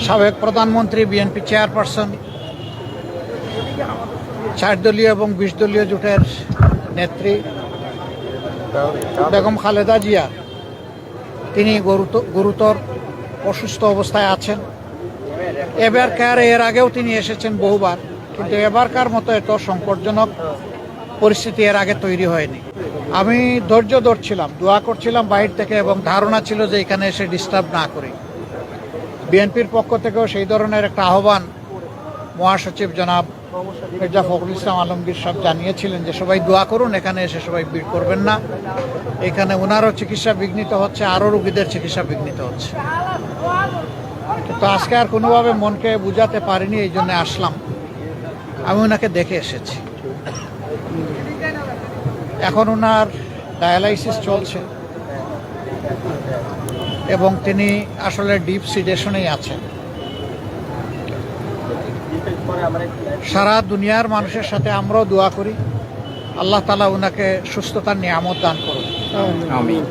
সাবেক প্রধানমন্ত্রী, BNP chairperson, 4 দলীয় এবং 20 দলীয় জোটের নেত্রী বেগম খালেদা জিয়া, তিনি গুরুতর অসুস্থ অবস্থায় আছেন। এবারকার এর আগেও তিনি এসেছেন বহুবার, কিন্তু এবারকার মতো এত সংকটজনক পরিস্থিতি এর আগে তৈরি হয়নি। আমি ধৈর্য ধরছিলাম, দোয়া করছিলাম বাহির থেকে, এবং ধারণা ছিল যে এখানে এসে ডিস্টার্ব না করি। বিএনপির পক্ষ থেকেও সেই ধরনের একটা আহ্বান মহাসচিব জনাব মির্জা ফখরুল ইসলাম আলমগীর সাহেব জানিয়েছিলেন যে সবাই দোয়া করুন, এখানে এসে সবাই ভিড় করবেন না। এখানে ওনারও চিকিৎসা বিঘ্নিত হচ্ছে, আরও রোগীদের চিকিৎসা বিঘ্নিত হচ্ছে। কিন্তু আজকে আর কোনোভাবে মনকে বুঝাতে পারিনি, এই জন্য আসলাম। আমি ওনাকে দেখে এসেছি। এখন ওনার ডায়ালাইসিস চলছে এবং তিনি আসলে ডিপ সিডেশনেই আছেন। সারা দুনিয়ার মানুষের সাথে আমরাও দোয়া করি আল্লাহ তাআলা ওনাকে সুস্থতার নিয়ামত দান করুন। আমিন।